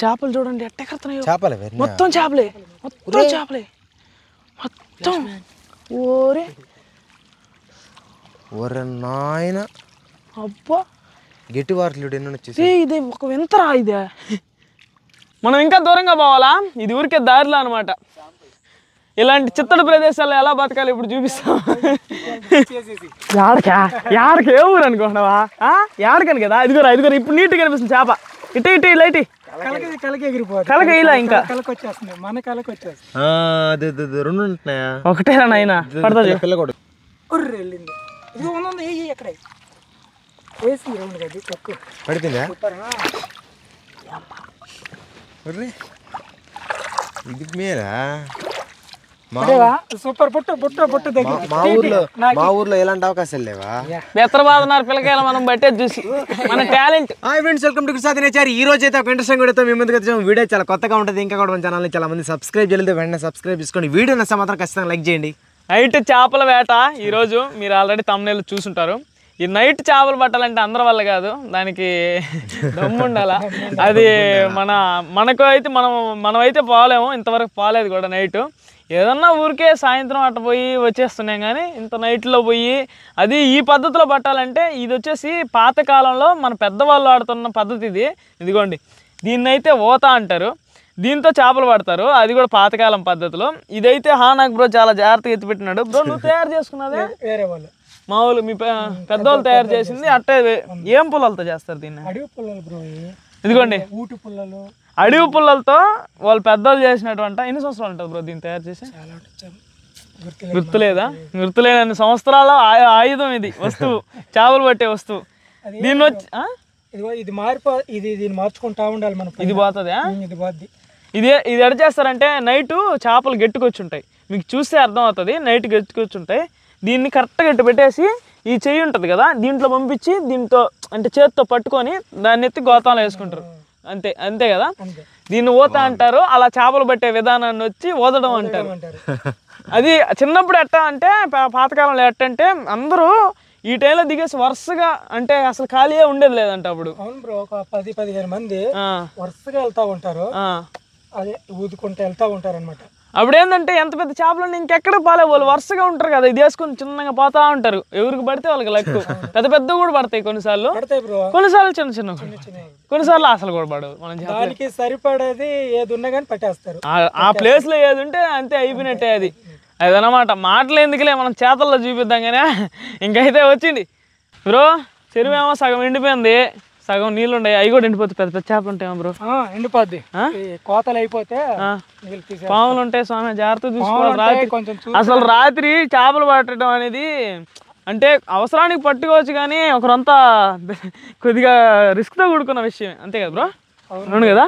చేపలు చూడండి ఎట్ట ఎక్కడుతున్నాయో. మొత్తం చేపలే, మొత్తం చేపలే, మొత్తం. ఓరే ఓరే నాయన, అబ్బా గట్టి వార్తలు ఎన్నో వచ్చేసి. ఇది ఒక వింతరా ఇదే. మనం ఇంకా దూరంగా పోవాలా, ఇది ఊరికే దారిలో అనమాట. ఇలాంటి చిత్తడి ప్రదేశాల్లో ఎలా బతకాలి ఇప్పుడు చూపిస్తాం. యాడకి ఏ ఊరు అనుకుంటున్నావా? యాడకని కదా, ఇదిగోరా ఇదిగోరా ఇప్పుడు నీట్గా కనిపిస్తుంది చేప. ఇటు ఇటు లైట్ కలక ఇలా ఇంకా రెండు ఉంటున్నాయా? ఒకటేరా నాయన పడుతుంది. పిల్లకోడు పడుతుందా? ఇది మేరా సూపర్ పుట్టు మా ఊర్లో ఎలాంటి అవకాశాలు లేవా? బెత్తరబాదున్నారు పిల్లకాయలు మనం బట్టే చూసి మన talent. Hi friends, welcome to Gurusath nature. ఈ రోజు అయితే ఒక ఇంట్రెస్టింగ్ వీడియోతో మీ ముందుకు వచ్చాము. వీడియో చాలా కొత్తగా ఉంటుంది. ఇంకా కూడా మన ఛానల్ని చాలా మంది సబ్స్క్రైబ్ చేయలేదు, వెంటనే సబ్స్క్రైబ్ చేసుకోండి. వీడియో నచ్చితే మాత్రం ఖచ్చితంగా లైక్ చేయండి. నైట్ చేపల వేట ఈరోజు మీరు ఆల్రెడీ తమ్ముళ్ళు చూసుంటారు. ఈ నైట్ చేపలు పట్టాలంటే అందరి వల్ల కాదు, దానికి దమ్ము ఉండాలా. అది మనకు అయితే మనమైతే పోలేము, ఇంతవరకు పోలేదు కూడా. నైట్ ఏదన్నా ఊరికే సాయంత్రం అట్ట పోయి వచ్చేస్తున్నాం, కానీ ఇంత నైట్లో పోయి అది ఈ పద్ధతిలో పట్టాలంటే ఇది వచ్చేసి పాతకాలంలో మన పెద్దవాళ్ళు ఆడుతున్న పద్ధతి ఇది. ఇదిగోండి, దీన్నైతే ఓత అంటారు. దీంతో చేపలు పడతారు, అది కూడా పాతకాలం పద్ధతిలో. ఇదైతే నాకు బ్రో చాలా జాగ్రత్తగా ఎత్తిపెట్టినాడు. బ్రో నువ్వు తయారు చేసుకున్నదే? వేరే వాళ్ళు మామూలు మీ పెద్దవాళ్ళు తయారు చేసింది. అట్టే ఏం పుల్లలతో చేస్తారు దీన్ని? అడవి పుల్లలు బ్రో. ఇదిగోండి ఊటి పుల్లలు, అడవి పుల్లలతో వాళ్ళు పెద్దలు చేసినటువంటి. ఎన్ని సంవత్సరాలు ఉంటుంది బ్రో దీన్ని తయారు చేసి? గుర్తులేదని సంవత్సరాల ఆయుధం ఇది, వస్తువు, చేపలు పట్టే వస్తువు. దీన్ని వచ్చి దీన్ని మార్చుకుంటా ఉండాలి మనం. ఇది పోతుందా? ఇది పోద్ది. ఇది ఎడ చేస్తారంటే నైటు చేపలు గట్టుకొచ్చి ఉంటాయి, మీకు చూస్తే అర్థం అవుతుంది. నైట్ గట్టుకొచ్చి ఉంటాయి. దీన్ని కరెక్ట్గా గట్టి పెట్టేసి ఈ చెయ్యి ఉంటుంది కదా, దీంట్లో పంపించి దీంతో అంటే చేతితో పట్టుకొని దాన్ని ఎత్తి గోతాలో వేసుకుంటారు. అంతే కదా. దీన్ని ఊత అంటారు. అలా చేపలు పట్టే విధానాన్ని వచ్చి ఊదడం అంటారు. అది చిన్నప్పుడు ఎట్టా అంటే పాతకాలంలో ఎట్టంటే అందరూ ఈ టైంలో దిగేసి వరుసగా, అంటే అసలు ఖాళీగా ఉండేది లేదంట అప్పుడు. అవును బ్రో, ఒక 10-15 మంది వరుసగా వెళ్తా ఉంటారు. అదే ఊదుకుంటూ వెళ్తా ఉంటారు అనమాట. అప్పుడు ఏంటంటే ఎంత పెద్ద చేపలు ఇంకెక్కడ పాలే, వాళ్ళు వరుసగా ఉంటారు కదా, ఇది వేసుకుని చిన్నగా పోతా ఉంటారు. ఎవరికి పడితే వాళ్ళకి లక్కు. పెద్ద కూడా పడతాయి కొన్నిసార్లు, కొన్నిసార్లు చిన్న కొన్నిసార్లు అసలు కూడా పడవు. మనం దానికి సరిపడేది ఏది ఉన్నా కానీ పట్టేస్తారు. ఆ ప్లేస్ లో ఏది ఉంటే అంతే, అయిపోయినట్టే. అదనమాట. మాటలు ఎందుకులే, మనం చేతల్లో చూపిద్దాం. కానీ ఇంకైతే వచ్చింది బ్రో. చెరువు ఏమో సగం ఎండిపోయింది, సగం నీళ్ళు ఉన్నాయి. అవి కూడా ఎండిపోతాయి. పెద్ద పెద్ద చేపలు ఉంటాయి బ్రో. ఎండిపోద్ది, కోతలు అయిపోతే పాములు ఉంటాయి. స్వామి జాగ్రత్త చూసుకోవాలి. రాత్రి అసలు రాత్రి చేపలు పట్టడం అనేది అంటే అవసరానికి పట్టుకోవచ్చు, కానీ ఒకరంతా కొద్దిగా రిస్క్తో కూడుకున్న విషయం. అంతే కదా బ్రో? అవును కదా.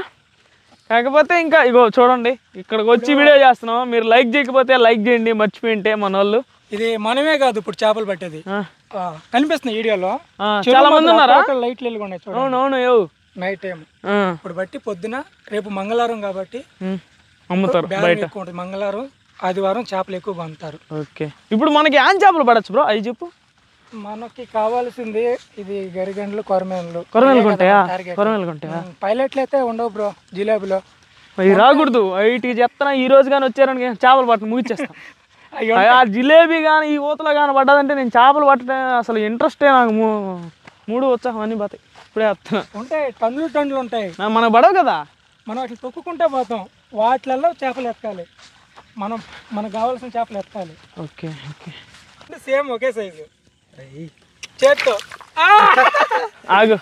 కాకపోతే ఇంకా ఇగో చూడండి, ఇక్కడికి వచ్చి వీడియో చేస్తున్నాం. మీరు లైక్ చేయకపోతే లైక్ చేయండి, మర్చిపోయింటే మన వాళ్ళు. ఇది మనమే కాదు ఇప్పుడు చేపలు పట్టేది, కనిపిస్తుంది వీడియోలో. చాలా మంది ఉన్నారా? లైట్లు వెలుగున్నాయి చూడండి. అవునవును, నైట్ టైం ఇప్పుడు బట్టి పొద్దున. రేపు మంగళవారం కాబట్టి అమ్ముతారు బయట. మంగళవారం ఆదివారం చేపలు ఎక్కువగా అమ్ముతారు. ఓకే, ఇప్పుడు మనకి ఏం చేపలు పడచ్చు బ్రో? అవి చెప్పు. మనకి కావాల్సింది ఇది గరిగండ్లు, కొరమేన్లు. కొరమేన్లు ఉంటాయా? కొరమేన్లు ఉంటాయా? పైలట్లు అయితే ఉండవు బ్రో జిలేబీలో. అవి రాకూడదు. వీటికి చెప్తాను, ఈ రోజు కానీ వచ్చారని చేపలు పట్టడం ముగిచ్చేస్తాను. ఆ జిలేబీ కానీ ఈ ఊతలో కానీ పడ్డదంటే నేను చేపలు పట్టడం అసలు ఇంట్రెస్టే నాకు. మూడు ఉత్సాహం అన్నీ పోతాయి. ఇప్పుడే వస్తున్నా. ఉంటాయి, టన్నులు ఉంటాయి. మనకు పడవు కదా, మనం అట్లా తొక్కుకుంటే పోతాం. వాటిలలో చేపలు ఎత్తాలి, మనకు కావాల్సిన చేపలు ఎత్తాలి. ఓకే ఓకే, సేమ్ ఒకే సైజు చేత్తో. ఆగు,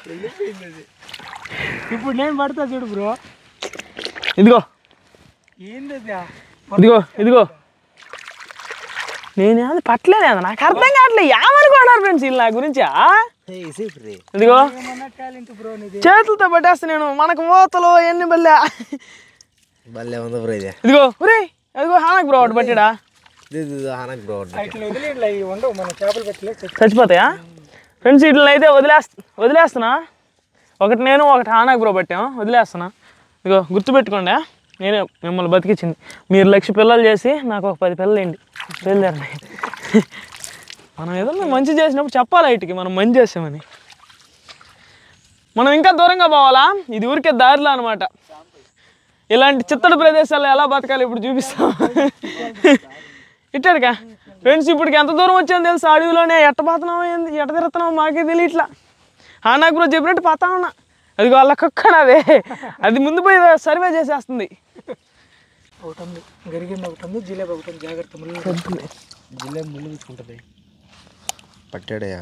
ఇప్పుడు నేను పడతా చూడు బ్రో. ఇదిగో ఏంది ఇదిగో ఇదిగో. నేను అది పట్టలేదు, నాకు అర్థం కావట్లేదు. ఏమనుకోన్నారు ఫ్రెండ్స్ వీళ్ళు నా గురించి? ఇదిగో చేతులతో పట్టేస్తా నేను. మనకు మూతలు ఎన్ని బల్లే. ఇదిగో ఒరే, అదిగో హానక్ బ్రో ఒకటి పట్టాడా? చచ్చిపోతాయా ఫ్రెండ్స్? వీటిని అయితే వదిలేస్తున్నా. ఒకటి నేను, ఒకటి హానక్ బ్రో పట్టాము, వదిలేస్తున్నా. ఇదిగో గుర్తుపెట్టుకోండి, నేనే మిమ్మల్ని బతికించింది. మీరు 1,00,000 పిల్లలు చేసి నాకు ఒక 10 పిల్లలు ఏంటి బయలుదేరండి. మనం ఏదన్నా మంచి చేసినప్పుడు చెప్పాలి వీటికి మనం మంచి చేసామని. మనం ఇంకా దూరంగా పోవాలా, ఇది ఊరికే దారిలో అనమాట. ఇలాంటి చిత్తడి ప్రదేశాల్లో ఎలా బతకాలి ఇప్పుడు చూపిస్తాం. ఇట్టాడుగా ఫ్రెండ్స్, ఇప్పటికి ఎంత దూరం వచ్చాను తెలుసు, అడవిలోనే ఎట్ట పోతున్నాం ఏంది, ఎట్ట తిరుగుతున్నాం మాకే తెలియట్లా. నాకు బ్రో చెప్పినట్టు పోతా ఉన్నా, అది వాళ్ళ కుక్కన అదే, అది ముందు పోయి సర్వే చేసేస్తుంది. ఒకటి ఉంది, గరిగింది ఒకటి ఉంది, జిలేబీ ఒకటి ఉంది, జాగ్రత్త ముళ్ళు. జిలేబీ ముళ్ళు తీసుకుంటుంది. పట్టాడయా,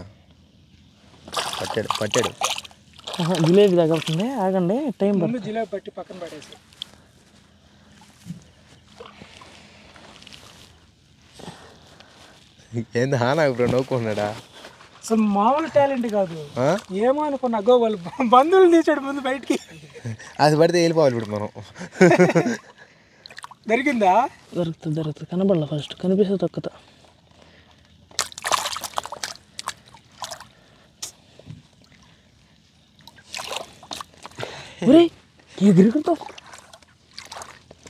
పట్టాడు. జిలేబీ తగ్గుతుంది, ఆగండి టైం ముందు జిలేబీ పట్టి పక్కన పడేసి. ఏంది నాకు బ్రో నవ్వుకున్నాడా? అసలు మామూలు టాలెంట్ కాదు, ఏమో అనుకున్నా. అగ్గో వాళ్ళు బంధువులు తీసాడు ముందు బయటికి, అది పడితే వెళ్ళిపోవాలి ఇప్పుడు మనం. దొరికిందా? దొరుకుతుంది కనబడలా, ఫస్ట్ కనిపిస్తే తొక్కుతా.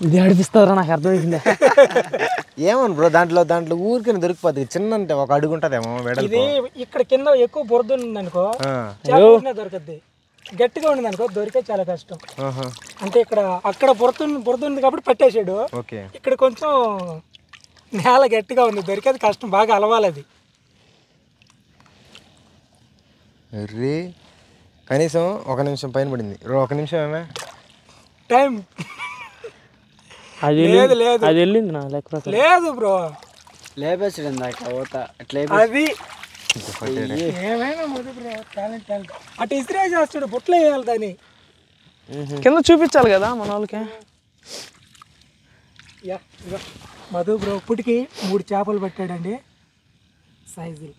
ఇది ఆడిపిస్తారా, నాకు అర్థమైంది. ఏమను బ్రో, దాంట్లో ఊరికే దొరికిపోతుంది. చిన్న అంటే ఒక అడుగు ఉంటుందేమో. ఇది ఇక్కడ కింద ఎక్కువ బురద ఉంది అనుకో, దొరకద్ది. గట్టిగా ఉంది అనుకో, దొరికే చాలా కష్టం. అంటే అక్కడ బురద ఉంది కాబట్టి పట్టేసాడు. ఇక్కడ కొంచెం నేల గట్టిగా ఉంది, దొరికేది కష్టం, బాగా అలవాలి అది. కనీసం 1 నిమిషం పైన పడింది. 1 నిమిషం ఏమే టైం లేదు వెళ్ళింది నా లెక్క లేదు బ్రో, లేపేసాడు అది ఏమైనా బ్రో టాలెంట్. అటు ఇస్త్రీ చేస్తాడు, బుట్టలు వేయాలి దాన్ని, కింద చూపించాలి కదా మన వాళ్ళకి. మధు బ్రో ఇప్పటికి 3 చేపలు పట్టాడండి, సైజులు.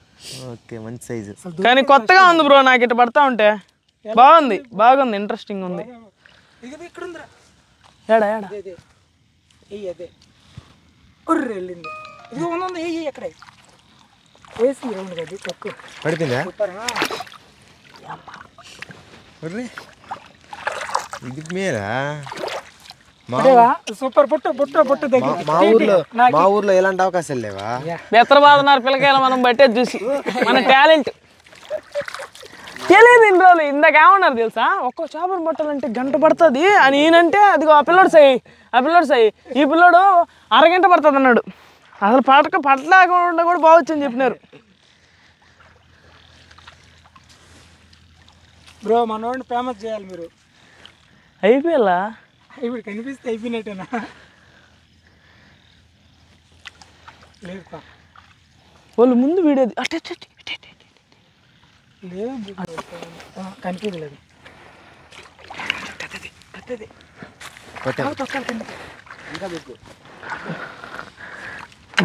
ఓకే, మంచి సైజు. కానీ కొత్తగా ఉంది బ్రో, నాకు ఇటు పడతా ఉంటే బాగుంది, ఇంట్రెస్టింగ్ ఉంది. ఇక్కడ ఉందిరా, ఏడా అదే వెళ్ళింది. ఇది ఉంది, ఎక్కడ వేసి రౌండ్ కదా తక్కువ పడిపోయిందా? ఇది మీరా? సూపర్ బుట్ట దగ్గర. మా ఊర్లో ఎలాంటి అవకాశాలు లేవా? బెత్తరబాదన్నారు పిల్లకాయలు మనం బట్టేది చూసి, మన టాలెంట్ తెలియదు. ఇన్ని రోజులు ఇందాక ఏమన్నారు తెలుసా, ఒక్కో చేపలు పట్టాలంటే గంట పడుతుంది అని ఈయనంటే, అదిగో ఆ పిల్లోడు సై ఈ పిల్లోడు అరగంట పడుతుంది అన్నాడు. అసలు పట్టలేకుండా కూడా బాగొచ్చని చెప్పినారు. బ్రో మనోడిని ఫేమస్ చేయాలి మీరు. అయిపోయేలా ఇప్పుడు కనిపిస్తే అయిపోయినట్టేనా? లేదు వాళ్ళు ముందు వీడియో లేదు, కనిపించలేదు.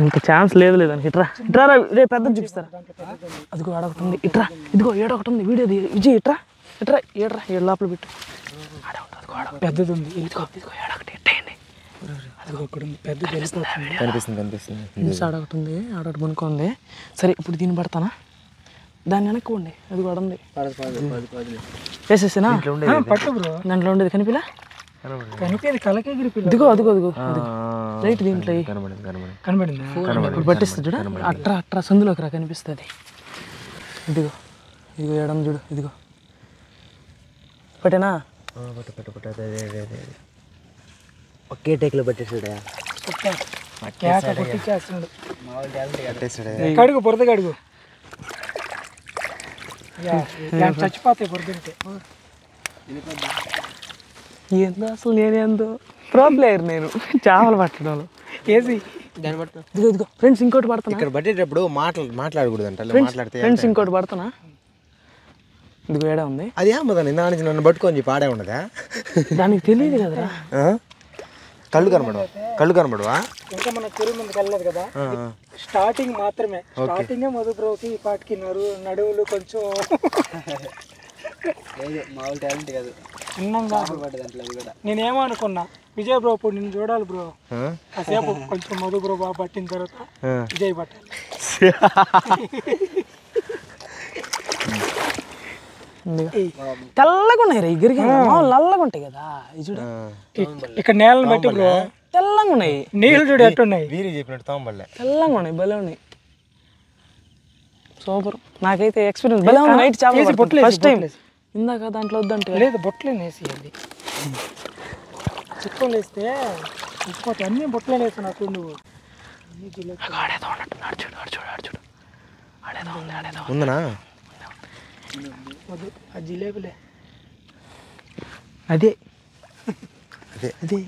ఇంకా ఛాన్స్ లేదు లేదని. ఇట్రా రేపు పెద్ద చూపిస్తారా? అదిగో ఆడొకటి ఇట్రా, ఇదిగో ఏడొకటి ఉంది వీడియో విజయ్. ఇట్రా ఏడు లోపల పెట్టు, పెద్దది ఉంది. ఇదిగో ఏడొకటి ఎట్టేయండి, అదిగో ఇక్కడ ఉంది పెద్దది, కనిపిస్తుంది. ఆడొకటి ఉంది, ఆడొకటి పనుకుంది. సరే ఇప్పుడు దీన్ని పడతానా, దాన్ని వెనక్కోండి, అది కూడా ఉంది వేసేసినా పట్టు బ్రో. దాంట్లో ఉండేది కనిపిలా, కనిపించేది కలకే గిరిపి. అదిగో రైట్ దీంట్లో కనబడింది. ఇప్పుడు పట్టిస్తుంది చూడ, అట్రా సందులోకి రా, కనిపిస్తుంది. ఇదిగో ఏడం చూడు, ఇదిగో పట్టేనా? ఒకే టేక్లో పట్టేసాడా? కడుగు బురద కడుగు, చచ్చిపోతాయి బురదంటే. ఏందో అసలు నేనేందో ప్రో ప్లేయర్ నేను చేపలు పట్టడంలో. ఇదిగో ఫ్రెండ్స్ ఇంకోటి పడుతున్నా. ఇక్కడ పట్టేటప్పుడు మాట్లాడకూడదు అంట, మాట్లాడితే ఫ్రెండ్స్ ఇంకోటి పడుతున్నా. ఇదిగో ఏడా ఉంది, అది ఏమవుతుంది ఇందా నుంచి నన్ను పట్టుకొని చెప్పి ఆడే ఉండదా? దానికి తెలియదు కదరా. కళ్ళు కనబడవా? ఇంకా మన చెరువు ముందుకు వెళ్ళలేదు కదా, స్టార్టింగ్ మాత్రమే. స్టార్టింగే మధు బ్రోకి ఈ పాటికి నడువులు కొంచెం మామూలు టాలెంట్ కాదు, చిన్నంగా. నేనేమో అనుకున్నా, విజయ్ బ్రో ఇప్పుడు నేను చూడాలి బ్రో, కాసేపు కొంచెం మధు బ్రో బాగా పట్టిన తర్వాత విజయ్ పట్టాలి. తెల్లగా ఉన్నాయి రా, ఇద్దరికి నల్లగా ఉంటాయి కదా. చూడ ఇక్కడ నేలను బట్టి బ్రో తెల్లగా ఉన్నాయి, నీళ్ళు చూడు ఎట్టున్నాయి, వీరి చెప్పినట్టు తాంబల్లే తెల్లగా ఉన్నాయి, భలే ఉన్నాయి. సూపర్, నాకైతే ఎక్స్పీరియన్స్ భలే ఉంది. నైట్ చేపలు ఫస్ట్ టైం. ఇందాక దాంట్లో వద్దంటే లేదు, బొట్లే వేసేయాలి. చిక్కులు వేస్తే ఉచ్చిపోతే అన్ని బుట్టలు వేస్తున్నా నువ్వు ఉందనా? వద్దు ఆ జిలేబులే అదే అదే అదే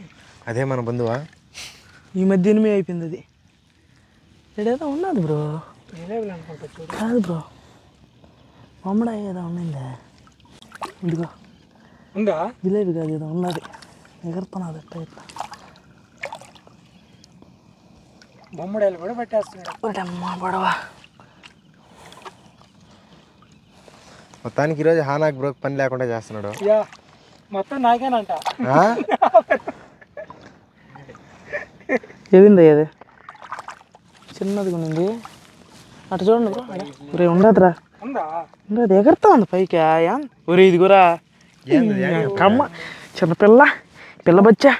అదే మన బంధువా? ఈ మధ్య ఎనిమిది అయిపోయింది అది. ఏదో ఉన్నది బ్రో. జిలేబులు అనుకుంటా చూడు. కాదు బ్రో, బొమ్మడ ఏదో ఉండిందా? ఇదిగో ఉందా? జిలేబీ కాదు, ఏదో ఉన్నది ఎగురుతున్నది ఎట్ట ఇట్లా. బొమ్మడాయలు కూడా పెట్టేస్తున్నాడు. అమ్మా పడవ. మొత్తానికి ఈరోజు హానాక్ బ్రోక్ పని లేకుండా చేస్తున్నాడు. యా మొత్తం నాకేనంట. ఏదిందా ఏది చిన్నది కొనింది అటు చూడండి బ్రో. ఒరే ఉండదురా, ఉందా? ఉండదు ఎగురుతా ఉంది పైకి. ఒరే ఇదిగురా కమ్మ చిన్నపిల్ల పిల్ల బచ్చా.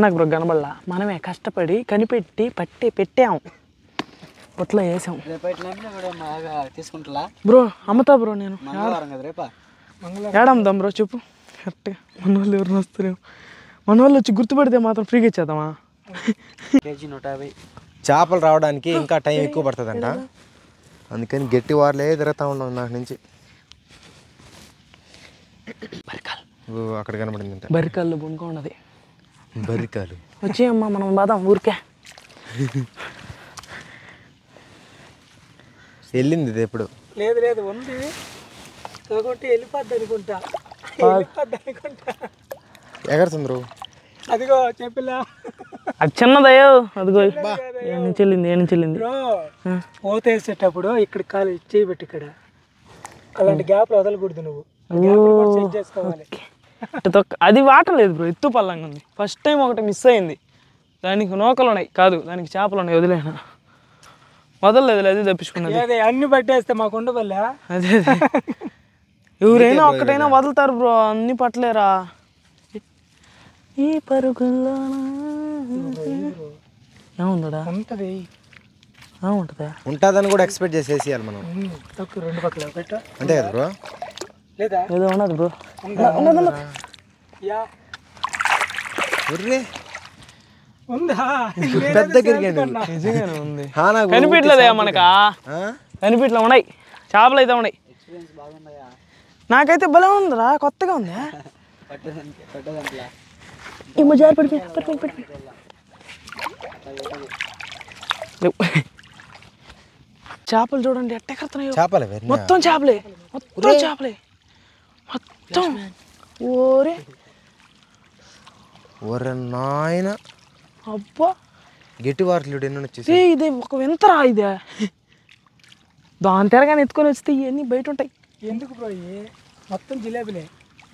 నాకు బ్రో కనబడలా. మనమే కష్టపడి కనిపెట్టి పెట్టాము, పొట్లో వేసాం తీసుకుంటా బ్రో. అమ్ముతా బ్రో నేను. మంగళవారం కదా రేపా? ఏడమ్దాం బ్రో చెప్పు కరెక్ట్గా. మన వాళ్ళు ఎవరిని వస్తారేమో, మన వాళ్ళు వచ్చి గుర్తుపడితే మాత్రం ఫ్రీగా ఇచ్చేద్దామా? కేజీ 150. చేపలు రావడానికి ఇంకా టైం ఎక్కువ పడుతుందంట, అందుకని గట్టి వారలే తిరుగుతూ ఉన్నాం నాకు నుంచి. అక్కడ కనబడిందంట బరికాళ్ళు బునుకోండి. బరికాలు వచ్చేయమ్మా మనం బాదాం ఊరికే. వెళ్ళింది ఇది ఎప్పుడు? లేదు లేదు ఉంది, కాబట్టి వెళ్ళిపోద్ది అనుకుంటా. ఎగరుతుందరు. అదిగో చెప్పిలా అది చిన్నదయ్యో, అదిగో ఏం చెల్లింది ఏం చెల్లింది. పోత వేసేటప్పుడు ఇక్కడ కాలు చేయబెట్టి ఇక్కడ అలాంటి గ్యాప్లు వదలకూడదు నువ్వు. చెక్ చేసుకోవాలి. అది వాటర్ లేదు బ్రో, ఎత్తు పల్లంగా ఉంది. ఫస్ట్ టైం ఒకటి మిస్ అయింది. దానికి నూకలు ఉన్నాయి కాదు, దానికి చేపలు ఉన్నాయి. వదిలేనా వదలలేదు, అది తప్పించుకున్నది. అన్ని పట్టేస్తే మాకు ఉండవల్లా. అదే ఎవరైనా ఒక్కటైనా వదులుతారు బ్రో, అన్ని పట్టలేరా ఈ పరుగుల్లో. ఏముందా? ఉంటది ఏముంటుందా? ఉంటుందని కూడా ఎక్స్పెక్ట్ చేసేసేయాలి మనం. తక్కువ రెండు పక్కల పెట్ట అంతే కదా బ్రో? లేదా ఏదో ఉన్నది బ్రో. యా ఒర్రే ఉందా? పెద్ద గిరిగండి నిజంగానే ఉంది. హానాక్ కనిపించలేదా మనకా? కనిపించలే, ఉన్నాయి చేపలు అయితే ఉన్నాయి. నాకైతే భలే ఉందిరా, కొత్తగా ఉందా? ఈ మజారు పడిపోయి చేపలు చూడండి ఎట్ట ఎక్కడుతున్నాయో. చేపలే మొత్తం చేపలే, మొత్తం చేపలే, మొత్తం. ఓరే ఒరే నాయన, అబ్బా గట్టి వార్తలు ఎన్ని వచ్చేసి. ఇది ఒక వింతరా ఇదే. దాని తెరగానే ఎత్తుకొని వస్తే ఇవన్నీ బయట ఉంటాయి. ఎందుకు బ్రో? మొత్తం జిలేబీలే.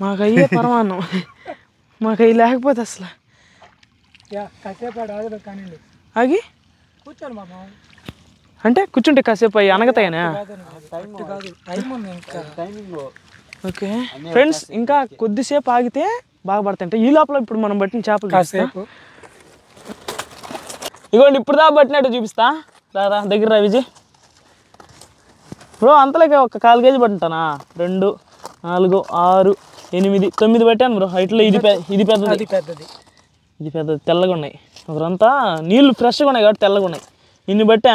మాకు అయ్యే పరమాన్నం, మాకు అవి లేకపోతే అసలు. యా కాసేపు ఆగదు కానీ ఆగి కూర్చోండి మామ. అంటే కూర్చుంటే కాసేపు అవి అనగతాయనా? కాదు టైం ఉంది ఇంకా. టైమింగ్ ఓకే ఫ్రెండ్స్, ఇంకా కొద్దిసేపు ఆగితే బాగా పడతాయంటే. ఈ లోపల ఇప్పుడు మనం పట్టిన చేపలు కాసేపు ఇగోండి ఇప్పుడు దా పట్టినట్టు చూపిస్తా. రారా దగ్గర రా విజయ్ బ్రో. అంతలోకి ఒక 1/4 కేజీ పట్టింటానా? 2, 4, 6, 8, 9 పెట్టాను బ్రో. హైట్లో ఇది పెద్దది, పెద్దది, ఇది పెద్దది. తెల్లగా ఉన్నాయి. ఒకరంతా నీళ్ళు ఫ్రెష్గా ఉన్నాయి కాబట్టి తెల్లగా ఉన్నాయి. ఇన్ని బట్టా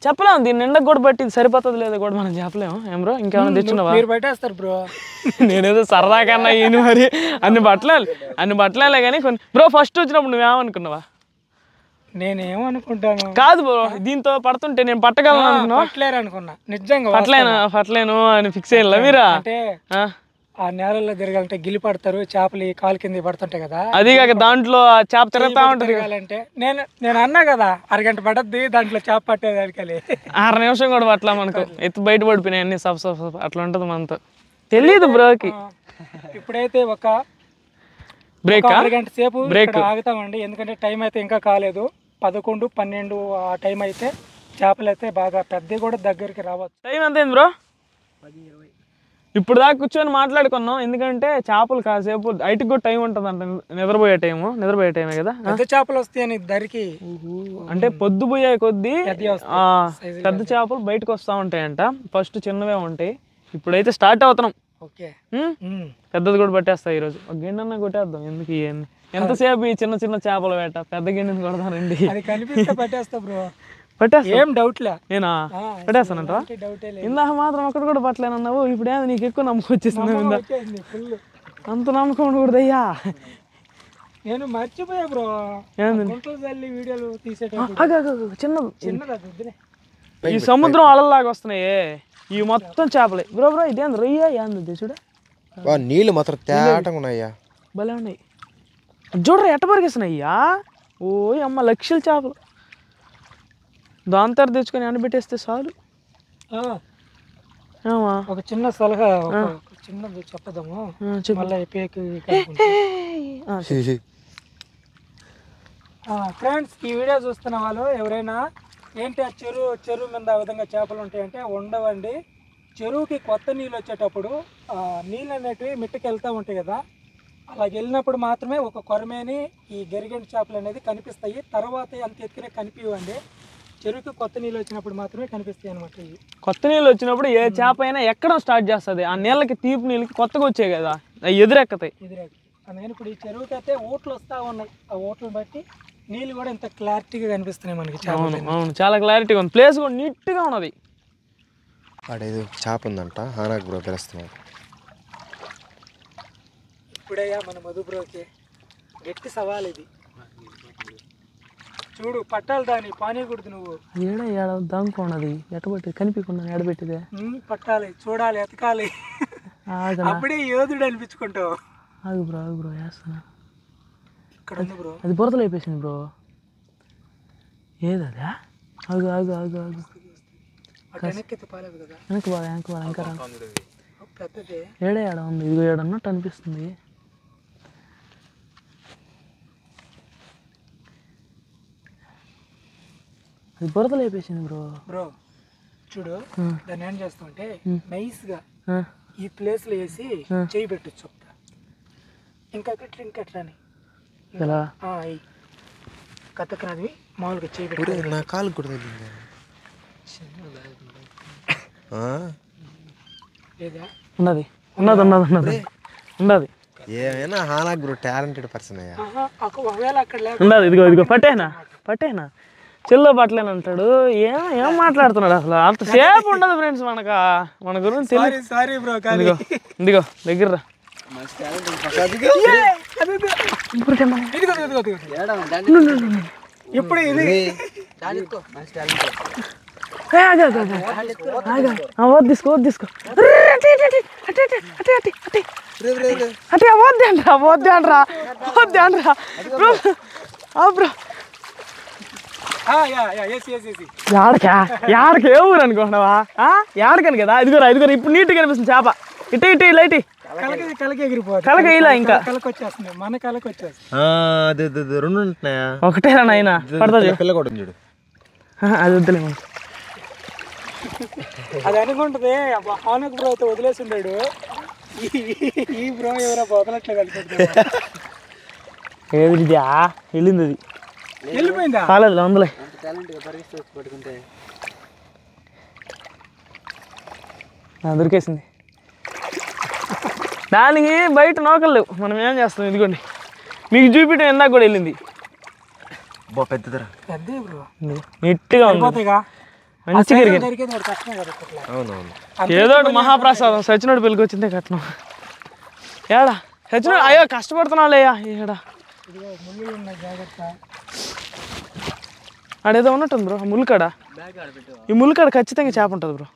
చెప్పలేము, దీన్ని నిండకు కూడా బట్టి సరిపోతుంది లేదా కూడా మనం చెప్పలేము. ఏం బ్రో ఇంకేమైనా తెచ్చున్నావా? మీరు పెట్టేస్తారు బ్రో. నేనేదో సరదా కన్నా ఈయన మరి అన్ని బట్టలే కానీ కొన్ని. బ్రో ఫస్ట్ వచ్చినప్పుడు నువ్వేమనుకున్నావా? నేనేమనుకుంటాను కాదు బ్రో, దీంతో పడుతుంటే నేను పట్టగలను అనుకున్నా. పట్టలేరు అనుకున్నా. నిజంగా పట్టలేను అని ఫిక్స్ అయ్యా మీరా? అంటే ఆ నేలల్లో తిరగాలంటే గిలి పడతారు, చేపలు కాలు కింద పడుతుంటాయి కదా. అది కాక దాంట్లో చేప తిరుగుతా ఉంటుంది. తిరగాలంటే నేను అన్నా కదా 1 గంట పడద్ది దాంట్లో చేప పట్టేదానికి. 6 నిమిషం కూడా పట్టలా మనకు. ఎత్తు బయట పడిపోయినాయి అన్ని సబ్ అట్లా ఉంటుంది మనతో. తెలియదు బ్రోకి. ఇప్పుడైతే ఒక బ్రేక్ 1 గంట సేపు ఆగుతామండి, ఎందుకంటే టైం అయితే ఇంకా కాలేదు. 11, 12 ఆ టైం అయితే చేపలు అయితే బాగా పెద్దవి కూడా దగ్గరికి రావచ్చు. టైం ఎంత అయింది బ్రో? 10:20. ఇప్పుడు దాకా కూర్చొని మాట్లాడుకున్నాం, ఎందుకంటే చేపలు కాసేపు ఐటికి కూడా టైం ఉంటుంది అంట. నిద్రపోయే టైమే కదా. పెద్ద చేపలు వస్తాయని దరికి, అంటే పొద్దుపోయే కొద్దీ పెద్ద చేపలు బయటకు వస్తూ ఉంటాయంట. ఫస్ట్ చిన్నవే ఉంటాయి. ఇప్పుడైతే స్టార్ట్ అవుతున్నాం. ఓకే పెద్దది కూడా పట్టేస్తా ఈరోజు ఒక గిన్నెన్న కొట్టేద్దాం. ఎందుకు ఇవన్నీ ఎంతసేపు ఈ చిన్న చిన్న చేపల వేట, పెద్ద గిన్నెని కొడతానండి. అది కనిపిస్తే పట్టేస్తా బ్రో, పట్టేస్తా. ఏం డౌట్లే. నేనా పట్టేస్తానంట. డౌటే లేదు. ఇందాక మాత్రం అక్కడ కూడా పట్టలేనన్నావు, ఇప్పుడు ఏమో నీకు ఎక్కువ నమ్మకం వచ్చేసింది. ఫుల్ అంత నమ్మకం ఉండకూడదయ్యా. నేను మర్చిపోయా బ్రో, గుంటలు తల్లి వీడియోలు తీసేటప్పుడు చిన్నది చిన్నది అది వద్దులే. ఈ సముద్రం అలల్లాగా వస్తున్నాయి, ఈ మొత్తం చేపలే. బ్రో బ్రో ఇదేంది రొయ్య ఏంది చూడ, నీళ్ళు మాత్రం తేటంగా ఉన్నాయ్యా, భలే ఉన్నాయి. చూడరా ఎట్ట పరిగేస్తున్నాయ్యా. ఓ అమ్మ లక్షల చేపలు. దాంతో తెచ్చుకొని ఎండబెట్టేస్తే చాలు. ఒక చిన్న సలహా, ఒక చిన్నది చెప్పదాము మళ్ళీ ఫ్రెండ్స్. ఈ వీడియో చూస్తున్న వాళ్ళు ఎవరైనా ఏంటి ఆ చెరువు మీద ఆ విధంగా చేపలు ఉంటాయంటే ఉండవండి. చెరువుకి కొత్త నీళ్ళు వచ్చేటప్పుడు నీళ్ళు అనేటివి మిట్టకి వెళ్తూ ఉంటాయి కదా, అలా వెళ్ళినప్పుడు మాత్రమే ఒక కొరమేని ఈ గరిగంటి చేపలు అనేది కనిపిస్తాయి. తర్వాత అంత ఎత్తుకునే కనిపించండి. చెరువుకి కొత్త నీళ్ళు వచ్చినప్పుడు మాత్రమే కనిపిస్తాయి అనమాట. ఇవి కొత్త నీళ్ళు వచ్చినప్పుడు ఏ చేప అయినా ఎక్కడం స్టార్ట్ చేస్తుంది. ఆ నీళ్ళకి తీపి నీళ్ళకి కొత్తగా వచ్చాయి కదా, ఎదురెక్కతాయి. అందుకని ఇప్పుడు ఈ చెరువుకి అయితే ఊట్లు వస్తూ ఉన్నాయి. ఆ ఊట్లను బట్టి నీళ్ళు కూడా ఇంత క్లారిటీగా కనిపిస్తున్నాయి మనకి. అవును అవును, చాలా క్లారిటీగా ఉంది. ప్లేస్ కూడా నీట్గా ఉన్నది. అడేదో చేప ఉందంట, హానాక్ బ్రో పిలుస్తున్నాడు. ఇప్పుడయ్యా మన మధు బ్రోకి గట్టి సవాల్ ఇది. చూడు పట్టాలి దాన్ని, పానీయకూడదు నువ్వు. ఏడ దాంకోన్నది ఎట్టబట్టి కనిపించకుండా ఎడబెట్టిదే. పట్టాలి, చూడాలి, ఎతకాలి, అప్పుడే యోధుడు అనిపించుకుంటావు. ఆగు బ్రో వేస్తున్నా. ఇక్కడ ఉంది బ్రో, అది బురదలు అయిపోయింది బ్రో. ఏదదా? ఆగు ఆగు ఆగు ఆగు, వెనక్కి పాలేదు కదా, వెనక్కి బాగా ఇంకా పెద్దది ఏడ ఉంది. ఇదిగో ఏడన్నట్టు అనిపిస్తుంది. అది బురదలు అయిపోయింది బ్రో. చూడు దాన్ని ఏం చేస్తామంటే నైస్ గా ఈ ప్లేస్ లో వేసి చేయి పెట్టచ్చు. చెప్తా ఇంకా ఇంకట్రాని కథకనది మామూలుగా చేయి పెట్టి నా కాలు కూడా తెలియదు. లేదా ఉన్నది ఉన్నది ఉన్నది ఉన్నది ఉన్నది. ఏమైనా హానాక్ బ్రో టాలెంటెడ్ పర్సన్ అయ్యా. ఒకవేళ అక్కడ ఉన్నది. ఇదిగో పట్టేనా చెల్లో పట్టలేనంటాడు. ఏం మాట్లాడుతున్నాడు అసలు? అంతసేపు ఉండదు ఫ్రెండ్స్ మన గురించి తెలియదు. Sorry bro. ఇదిగో దగ్గర ఇప్పుడు ఇది తీసుకో అటే వద్దండ్రా బ్రో. యాడకి ఏ ఊరు అనుకుంటున్నావా? యాడకని కదా. ఇదిగోరా ఇప్పుడు నీట్గా కనిపిస్తుంది చేప. ఇటు లైట్ కలక ఇలా ఇంకా మన కలకి వచ్చేస్తుంది. రెండు ఉంటున్నాయా? ఒకటేనా నాయన పడుతుంది. పిల్ల కూడా చూడు, అది వద్దులే. అది అనుకుంటుంది హానక్ బ్రో అయితే వదిలేసి ఉండాడు. ఈ బ్రో ఎవరో వదలట్లేదు అనుకుంటున్నా. ఏది వెళ్ళింది, అది వెళ్ళిపోయిందా? కాలేదు అందులో. దొరికేసింది. దానికి బయట నోకలు లేవు, మనం ఏం చేస్తాం? ఇదిగోండి మీకు చూపించడం ఇందాక కూడా వెళ్ళింది. నీట్గా ఉంది, మంచిగా ఏదో మహాప్రసాదం. సచినోడు పెళ్ళికి వచ్చిందే కట్నం. ఏడా సచినోడు అయ్యో కష్టపడుతున్నాళ్ళయ్యా. ఏడా ఆడేదో ఉన్నట్టుంది బ్రో, ముల్లుకాడ. ఈ ముల్లుకాడ ఖచ్చితంగా చేప ఉంటుంది బ్రో.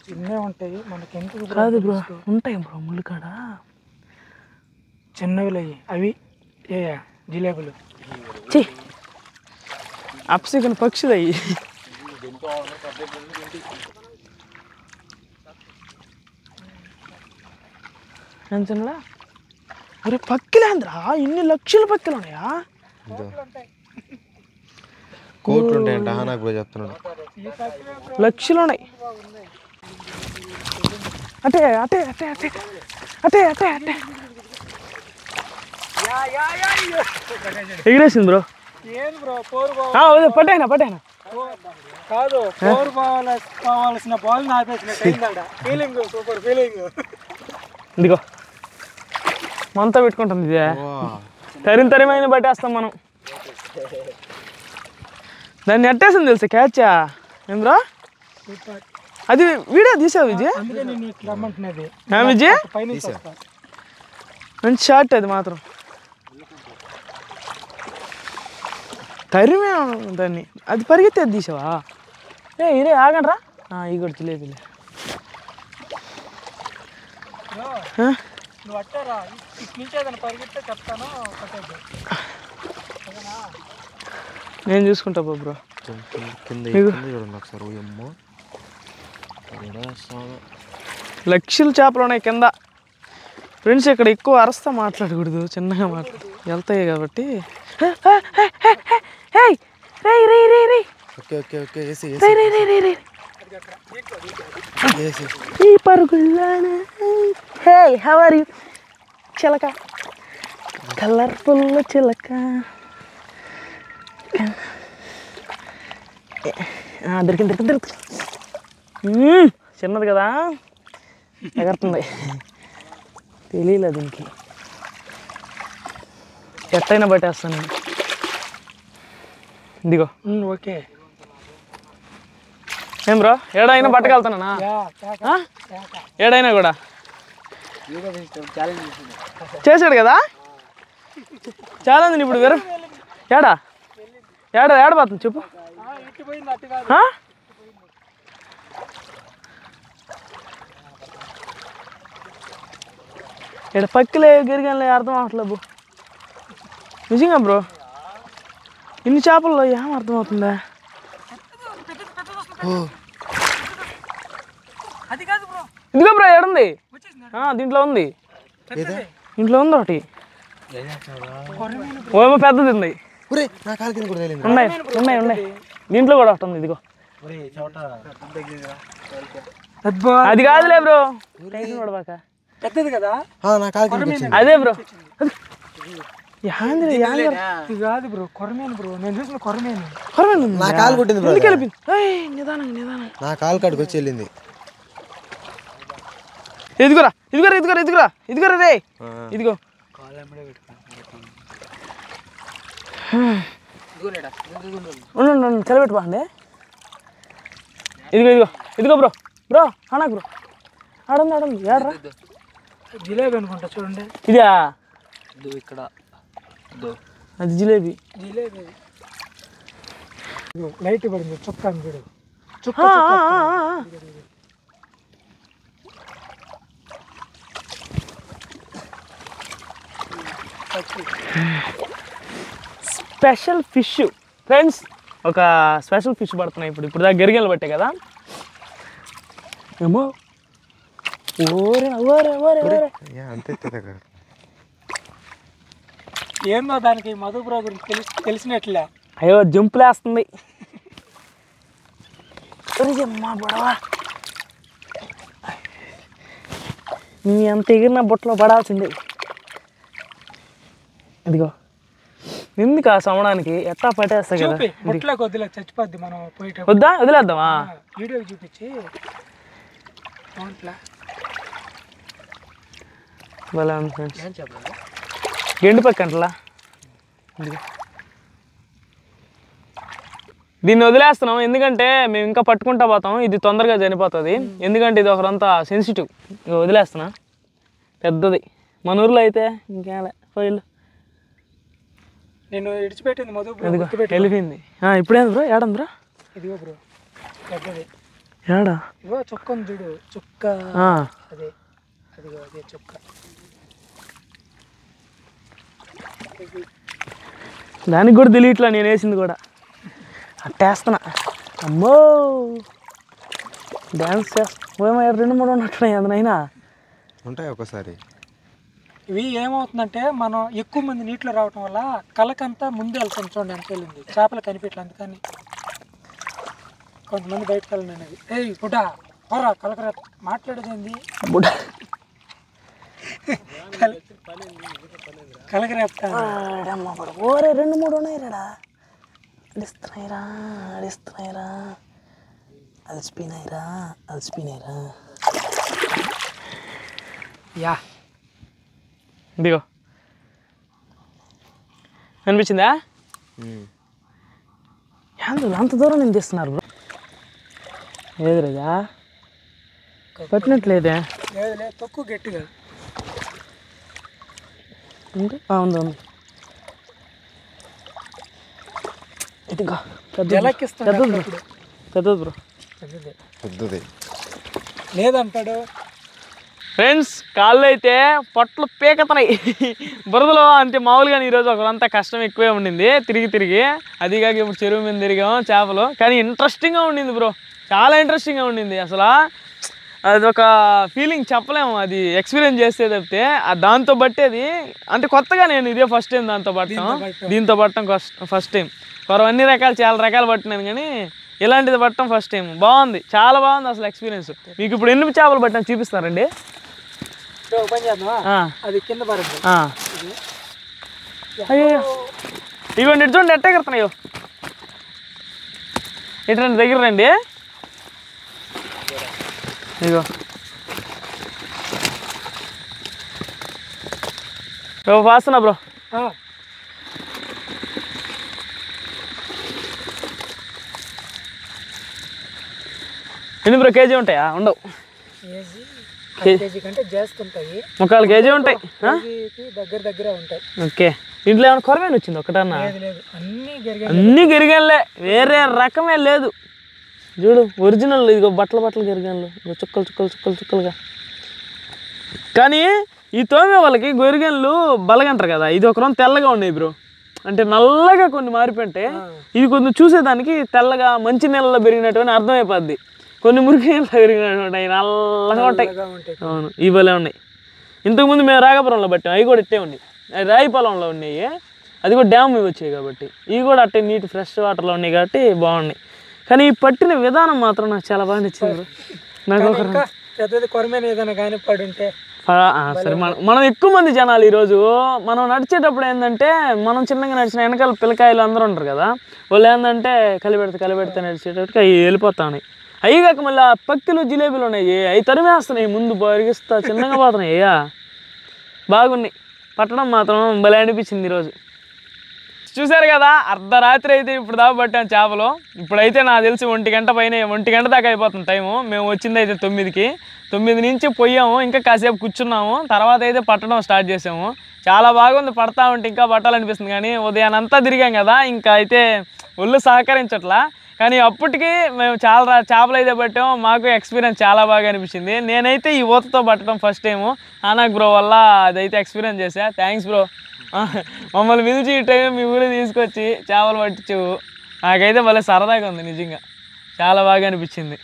చిన్నవి ఉంటాయి మనకి. కాదు బ్రో, ఉంటాయి బ్రో ముల్లుకాడ చిన్నవి అవి జిలేబులు. అప్సికన్ పక్షిది అయ్యి. చిన్నడా అరే పక్కిలేంద్రా, ఇన్ని లక్షల పక్కిలు ఉన్నాయా? కోట్లు ఉంటాయంట హానాక్ బ్రో చెప్తున్నాడు. లక్షలు ఉన్నాయి. అటే అటే అటే అటే అటే అటే అటే ఎగిరేసింది బ్రో. పట్టేనా కాదు ఫోర్ పోవాల్సిన బాల్ ఆపేసిన ఫీలింగ్ సూపర్ ఫీలింగ్. ఇదిగో మనతో పెట్టుకుంటుంది ఇదే తరిమైన పట్టేస్తాం మనం. దాన్ని ఎట్టేసింది తెలుసా క్యాచా ఏంద్రా అది వీడియో తీసావు విజయ్. అందుకే నేను ఇట్లా రమ్మంటున్నది విజయ్ పైన మంచి షార్ట్ అది మాత్రం తరిమే దాన్ని అది పరిగెత్తేది తీసావా. ఇదే ఆగండ్రా ఈ కూడా జిలేబీలే. నువ్వు అట్టారా ఇటు నుంచి ఏదైనా పరిగెత్తే చెప్తాను పట్టేద్దు. నేను చూసుకుంటా బ్రో. లక్షల చేపలు ఉన్నాయి కింద. ఫ్రెండ్స్ ఇక్కడ ఎక్కువ అరస్తా మాట్లాడకూడదు, చిన్నగా వెళ్తాయి కాబట్టి. ఈ పరుగుల్లానా హే హౌ ఆర్ యు చిలక కలర్ఫుల్ చిలక. దొరికింది చిన్నది కదా ఎగరుతుంది, తెలియలే దీనికి. ఎట్టయినా పట్టేస్తాను. ఇదిగో ఓకే ఏం బ్రో ఏడైనా పట్టగలుగుతానా? ఏడైనా కూడా చేశాడు కదా ఛాలెంజ్. ఇప్పుడు వేరే ఏడా ఏడబోతుంది చెప్పు. ఇక్కడ పక్కలే గిరిగనలే అర్థం అవట్లేదు నిజంగా బ్రో. ఇన్ని చేపల్లో ఏం అర్థం అవుతుందా? ఇదిగో బ్రో ఏడుంది దీంట్లో ఉంది, ఇంట్లో ఉంది ఒకటి. ఓమో పెద్దది ఉంది, ఉన్నాయి ఉన్నాయి ఉన్నాయి దీంట్లో కూడా ఒకటి ఉంది. ఇదిగో అది కాదులే బ్రో పడబాక పెద్దది కదా అదే బ్రో. ఇది కాదు బ్రో కొరమేను బ్రో, నేను చూసిన కొరమేను. నా కాలు కొట్టింది బ్రో. నా కాలు కాడికి వచ్చి వెళ్ళింది. ఇదిగోరా ఇదిగోరా ఇదిగోరా ఇదిగోరా ఇదిగోరా రే ఇదిగో. ఉండండి చలబెట్టుకోండి. ఇదిగో ఇదిగో ఇదిగో బ్రో బ్రో అనా బ్రో ఆడంది ఆడంది ఏడ్రా జిలేబీ అనుకుంటా చూడండి. ఇదా ఇక్కడ అది జిలేబీ. జిలేబీ లైట్ పడింది చుక్క చూడు. స్పెషల్ ఫిష్ ఫ్రెండ్స్, ఒక స్పెషల్ ఫిష్ పడుతున్నాయి ఇప్పుడు దాకా గరిగెలు పట్టే కదా. ఏమో ఓరే ఓరే ఓరే ఓరే ఏందో దానికి మధు బ్రో గురించి తెలిసినట్లే. అయ్యో జంపులేస్తుంది. అమ్మా బొడవా నీ అంత ఎగిరిన బుట్టలో పడాల్సిందే. ఇదిగో ఎందుకు ఆ సమడానికి ఎట్టా పట్టేస్తా కదా. బుట్టలోకి వద్దులే చచ్చిపోద్ది మనం పోయేటప్పుడు. వద్దా వదిలేద్దామా? వీడియోకి చూపించి గెండు పక్కంటలా దీన్ని వదిలేస్తున్నాం, ఎందుకంటే మేము ఇంకా పట్టుకుంటా పోతాం. ఇది తొందరగా చనిపోతుంది, ఎందుకంటే ఇది ఒకరంతా సెన్సిటివ్. ఇక వదిలేస్తున్నా. పెద్దది మన ఊర్లో అయితే ఇంకేలా ఫైల్ నేను ఇడిచిపెట్టింది మధు వెళ్ళిపోయింది. ఇప్పుడేంది బ్రో ఏడంది బ్రో? ఇదిగో బ్రో పెద్దది ఏడా ఇగో చుక్క ఉంది చూడు చుక్క. అదే అదిగో అదే చుక్క. దానికి కూడా తెలియట్లా నేను వేసింది కూడా. అట్టేస్తున్నా. అమ్మో డ్యాన్స్ చేస్తా. 2-3 ఉన్నట్టున్నాయి అందునైనా ఉంటాయి ఒకసారి. ఇవి ఏమవుతుందంటే మనం ఎక్కువ మంది నీటిలో రావటం వల్ల కలకంతా ముందు వెళ్తాం చూడండి ఎంత వెళ్ళింది. చేపలు కనిపించలేదు అందుకని కొంతమంది బయటకు వెళ్ళను అనేది. ఏయ్ బుడ్డా పోరా కలకరా మాట్లాడేది బుడ్డ కలకరేపుతా. ఓరే 2-3 ఉన్నాయి రాడా. ఆడిస్తున్నాయిరా అలసిపోయినాయిరా యా ఇదిగో అనిపించిందా అంత దూరం నేను తీస్తున్నారు బ్రో ఏది రాజా పట్టినట్లేదే లేదులే తక్కువ గట్టిగా ఉంది ఉంది ఇదిగో జలకిస్తాడు పెద్దది బ్రో పెద్దది లేదంటాడు. ఫ్రెండ్స్ కాళ్ళు అయితే పొట్లు పీకతున్నాయి బురదలో. అంతే మామూలుగా ఈరోజు ఒకరంతా కష్టం ఎక్కువే ఉండింది తిరిగి అదిగాక ఇప్పుడు చెరువు మీద తిరిగాం చేపలు. కానీ ఇంట్రెస్టింగ్గా ఉండింది బ్రో, చాలా ఇంట్రెస్టింగ్గా ఉండింది. అసలు అదొక ఫీలింగ్ చెప్పలేము, అది ఎక్స్పీరియన్స్ చేస్తే తప్పితే. దాంతో బట్టి అది అంటే కొత్తగా నేను ఇదే ఫస్ట్ టైం దీంతో పట్టడం ఫస్ట్ టైం. అన్ని రకాలు చాలా రకాలు పట్టినాను కానీ ఇలాంటిది పట్టడం ఫస్ట్ టైం. బాగుంది, చాలా బాగుంది అసలు ఎక్స్పీరియన్స్. మీకు ఇప్పుడు ఎన్ని చేపలు పట్టినా చూపిస్తారండి. పని చేద్దామా? అది కింద పడుతుంది. అయ్యో ఇవ్వండి, ఇటు చూడండి ఎట్టే కడుతున్నాయో. ఇటు రండి, దగ్గర రండి. ఇగో వాస్తున్నా బ్రో. ఎన్ని బ్రో కేజీ ఉంటాయా? ఉండవు, కేజీ కంటే జాస్తి ఉంటాయి. 1/4 కేజీ ఉంటాయి. దగ్గర ఉంటాయి. ఓకే, ఇంట్లో ఏమైనా కొరవేని వచ్చింది ఒకటన్నా? అన్ని గరిగానులే, వేరే రకమే లేదు. చూడు ఒరిజినల్, ఇదిగో బట్టలు గరిగానులు, చుక్కలుగా. కానీ ఈ తోమే వాళ్ళకి గొరిగన్లు బలగంటారు కదా, ఇది ఒక రోజు తెల్లగా ఉన్నాయి బ్రో. అంటే నల్లగా కొన్ని మారిపోయింటాయి. ఇవి కొంచెం చూసేదానికి తెల్లగా మంచి నీళ్ళలో పెరిగినట్టు అర్థమైపోద్ది. కొన్ని మురికి నీళ్ళలో పెరిగినట్టు ఉంటాయి, నల్లగా ఉంటాయి. అవును, ఈ భలే ఉన్నాయి. ఇంతకుముందు మేము రాఘపురంలో పట్టాం, అవి కూడా ఇట్టే ఉన్నాయి. అవి రాయి పొలంలో ఉన్నాయి, అది కూడా డ్యామ్ ఇవి వచ్చాయి కాబట్టి. ఇవి కూడా అట్టే నీట్ ఫ్రెష్ వాటర్లో ఉన్నాయి కాబట్టి బాగున్నాయి. కానీ ఈ పట్టిన విధానం మాత్రం నాకు చాలా బాగా నచ్చింది. నాకు సరే, మనం ఎక్కువ మంది జనాలు ఈరోజు మనం నడిచేటప్పుడు ఏంటంటే, మనం చిన్నగా నడిచిన వెనకాల పిల్లకాయలు అందరూ ఉంటారు కదా, వాళ్ళు ఏంటంటే కలిపెడితే నడిచేటప్పటికి అవి వెళ్ళిపోతాయి. అవి కాక మళ్ళీ పక్కిలు జిలేబీలు ఉన్నాయి, అవి తరిమేస్తున్నాయి, ముందు పరిగిస్తా చిన్నగా పోతున్నాయి. అయ్యా బాగున్నాయి, పట్టడం మాత్రం భలే అనిపించింది ఈరోజు. చూసారు కదా, అర్ధరాత్రి అయితే ఇప్పుడు దాకా పట్టాను చేపలు. ఇప్పుడైతే నాకు తెలిసి 1 గంట పైన, 1 గంట దాకా అయిపోతుంది టైము. మేము వచ్చింది అయితే 9కి, 9 నుంచి పోయాము, ఇంకా కాసేపు కూర్చున్నాము, తర్వాత అయితే పట్టడం స్టార్ట్ చేసాము. చాలా బాగుంది, పడతా ఉంటే ఇంకా పట్టాలనిపిస్తుంది. కానీ ఉదయాన్నంతా తిరిగాం కదా, ఇంకా అయితే ఒళ్ళు సహకరించట్లా. కానీ అప్పటికి మేము చాలా చేపలు అయితే పట్టాము, మాకు ఎక్స్పీరియన్స్ చాలా బాగా అనిపించింది. నేనైతే ఈ ఊతతో పట్టడం ఫస్ట్ టైము. ఆనాక్ బ్రో వల్ల అదైతే ఎక్స్పీరియన్స్ చేసా. థ్యాంక్స్ బ్రో, మమ్మల్ని పిలిచి ఈ టైం మీ ఊరు తీసుకొచ్చి చేపలు పట్టించు. నాకైతే భలే సరదాగా ఉంది, నిజంగా చాలా బాగా అనిపించింది.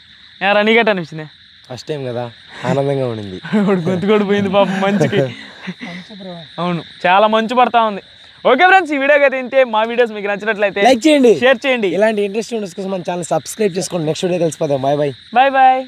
నీకట్ట అనిపించింది? ఫస్ట్ టైం కదా, ఆనందంగా ఉండింది. గొంతు కూడా పోయింది పాపం మంచికి. అవును, చాలా మంచు పడతా ఉంది. ఓకే ఫ్రెండ్స్, ఈ వీడియోకి అయితే ఇంతే. మా వీడియోస్ మీకు నచ్చినట్లయితే లైక్ చేయండి, షేర్ చేయండి. ఇలాంటి ఇంట్రెస్టింగ్ వీడియోస్ కోసం మన ఛానల్ సబ్స్క్రైబ్ చేసుకోండి. నెక్స్ట్ వీడియో కలిసిపోదాం. బాయ్. బాయ్.